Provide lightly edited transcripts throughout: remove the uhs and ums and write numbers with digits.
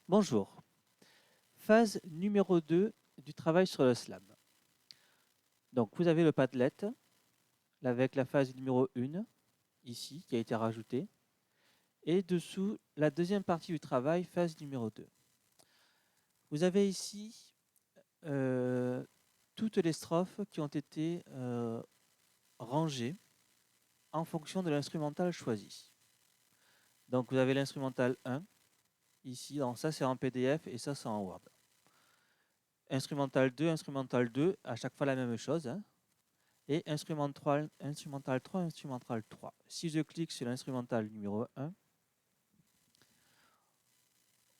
Bonjour. Phase numéro 2 du travail sur le slam. Donc vous avez le Padlet avec la phase numéro 1 ici qui a été rajoutée et dessous la deuxième partie du travail, phase numéro 2. Vous avez ici toutes les strophes qui ont été rangées en fonction de l'instrumental choisi. Donc vous avez l'instrumental 1 ici, donc ça c'est en PDF et ça c'est en Word. Instrumental 2, à chaque fois la même chose, hein. Et instrumental 3, instrumental 3. Si je clique sur l'instrumental numéro 1,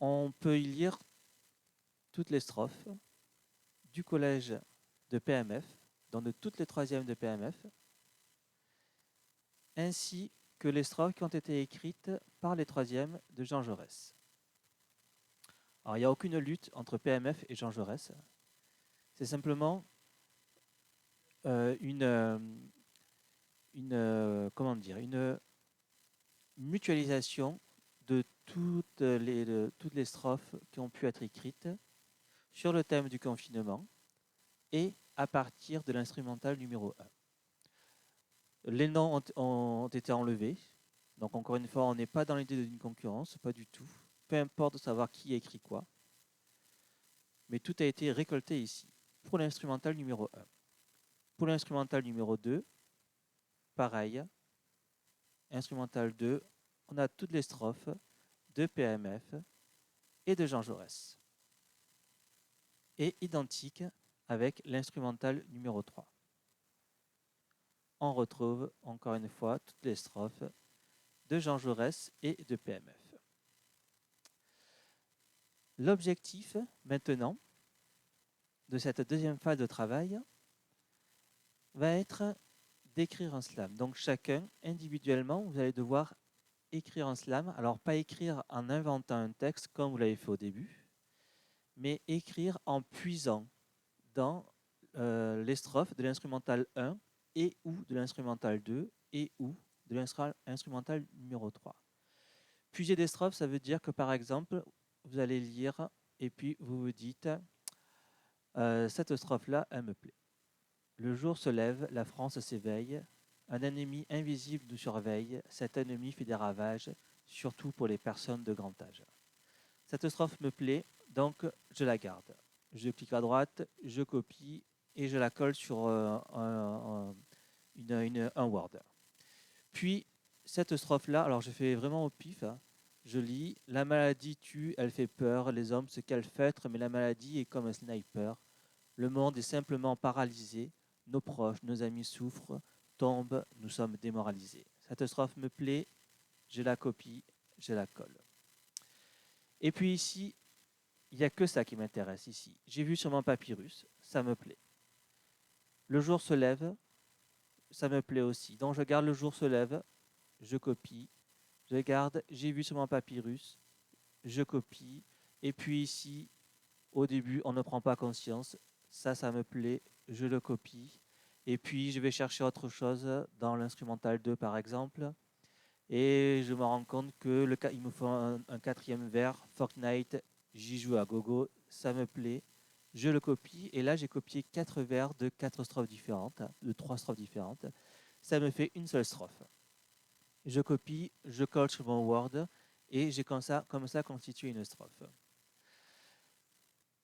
on peut y lire toutes les strophes du collège de PMF, donc de toutes les troisièmes de PMF, ainsi que les strophes qui ont été écrites par les troisièmes de Jean Jaurès. Alors, il n'y a aucune lutte entre PMF et Jean Jaurès. C'est simplement une mutualisation de toutes les strophes qui ont pu être écrites sur le thème du confinement et à partir de l'instrumental numéro 1. Les noms ont été enlevés. Donc encore une fois, on n'est pas dans l'idée d'une concurrence, pas du tout. Peu importe de savoir qui a écrit quoi. Mais tout a été récolté ici pour l'instrumental numéro 1. Pour l'instrumental numéro 2, pareil. Instrumental 2, on a toutes les strophes de PMF et de Jean Jaurès. Et identique avec l'instrumental numéro 3. On retrouve encore une fois toutes les strophes de Jean Jaurès et de PMF. L'objectif maintenant de cette deuxième phase de travail va être d'écrire un slam. Donc chacun, individuellement, vous allez devoir écrire un slam. Alors pas écrire en inventant un texte comme vous l'avez fait au début, mais écrire en puisant dans les strophes de l'instrumental 1 et ou de l'instrumental 2 et ou de l'instrumental numéro 3. Puiser des strophes, ça veut dire que par exemple, vous allez lire et puis vous vous dites cette strophe-là, elle me plaît. Le jour se lève, la France s'éveille, un ennemi invisible nous surveille, cet ennemi fait des ravages, surtout pour les personnes de grand âge. Cette strophe me plaît, donc je la garde. Je clique à droite, je copie et je la colle sur un Word. Puis, cette strophe-là, alors je fais vraiment au pif, hein, je lis « La maladie tue, elle fait peur, les hommes se calfeutrent, mais la maladie est comme un sniper. Le monde est simplement paralysé, nos proches, nos amis souffrent, tombent, nous sommes démoralisés. » Cette strophe me plaît, je la copie, je la colle. Et puis ici, il n'y a que ça qui m'intéresse ici. J'ai vu sur mon papyrus, ça me plaît. Le jour se lève, ça me plaît aussi. Donc je garde le jour se lève, je copie, je garde, j'ai vu sur mon papyrus, je copie. Et puis ici, au début, on ne prend pas conscience. Ça me plaît, je le copie. Et puis, je vais chercher autre chose dans l'instrumental 2, par exemple. Et je me rends compte que il me faut un quatrième vers, Fortnite, j'y joue à gogo, ça me plaît. Je le copie. Et là, j'ai copié 4 vers de 4 strophes différentes, de 3 strophes différentes. Ça me fait une seule strophe. Je copie, je colle sur mon Word et j'ai comme ça constitué une strophe.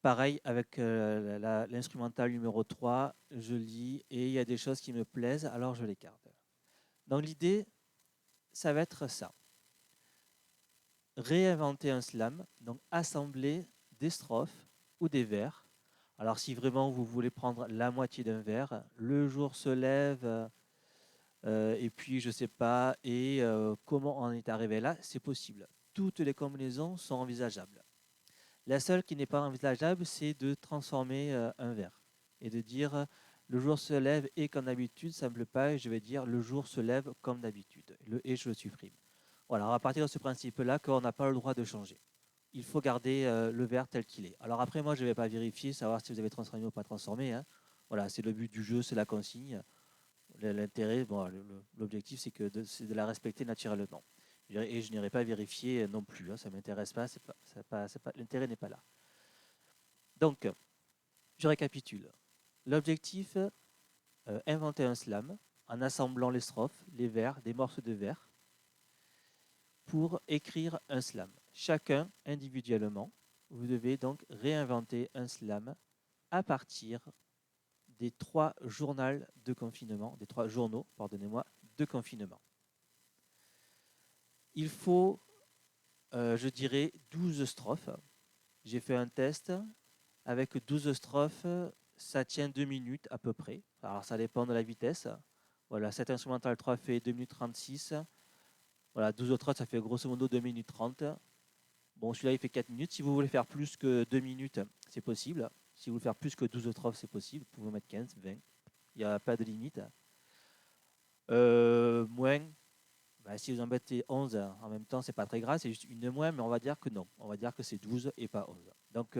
Pareil avec l'instrumental numéro 3, je lis et il y a des choses qui me plaisent, alors je les garde. Donc l'idée, ça va être ça. Réinventer un slam, donc assembler des strophes ou des vers. Alors si vraiment vous voulez prendre la moitié d'un vers, le jour se lève, et puis je sais pas, et comment on est arrivé là, c'est possible. Toutes les combinaisons sont envisageables. La seule qui n'est pas envisageable, c'est de transformer un vers et de dire le jour se lève et comme d'habitude, ça ne me plaît pas, et je vais dire le jour se lève comme d'habitude. Le et je le supprime. Voilà, à partir de ce principe-là, qu'on n'a pas le droit de changer. Il faut garder le vers tel qu'il est. Alors après, moi, je ne vais pas vérifier, savoir si vous avez transformé ou pas transformé, hein. Voilà, c'est le but du jeu, c'est la consigne. L'intérêt, bon, l'objectif, c'est de la respecter naturellement. Et je n'irai pas vérifier non plus, hein, ça ne m'intéresse pas, l'intérêt n'est pas là. Donc, je récapitule. L'objectif, inventer un slam en assemblant les strophes, les vers, des morceaux de vers, pour écrire un slam. Chacun individuellement, vous devez donc réinventer un slam à partir des 3 journaux de confinement, de confinement. Il faut, je dirais, 12 strophes. J'ai fait un test avec 12 strophes, ça tient 2 minutes à peu près. Alors ça dépend de la vitesse. Voilà, cet instrumental 3 fait 2 minutes 36. Voilà, 12 autres, ça fait grosso modo 2 minutes 30. Bon, celui-là, il fait 4 minutes. Si vous voulez faire plus que 2 minutes, c'est possible. Si vous voulez faire plus que 12 strophes, c'est possible. Vous pouvez mettre 15, 20. Il n'y a pas de limite. Moins, si vous en mettez 11 en même temps, c'est pas très grave. C'est juste une de moins, mais on va dire que non. On va dire que c'est 12 et pas 11. Donc,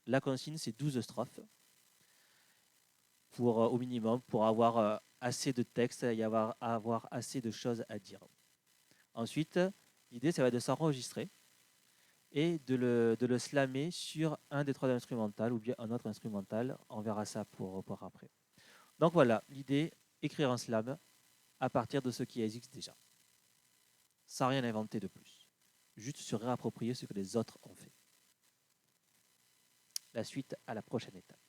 la consigne, c'est 12 strophes pour, au minimum pour avoir assez de texte et avoir assez de choses à dire. Ensuite, l'idée, ça va être de s'enregistrer et de le slammer sur un des 3 instrumentales ou bien un autre instrumental. On verra ça pour après. Donc voilà, l'idée, écrire un slam à partir de ce qui existe déjà. Sans rien inventer de plus. Juste se réapproprier ce que les autres ont fait. La suite à la prochaine étape.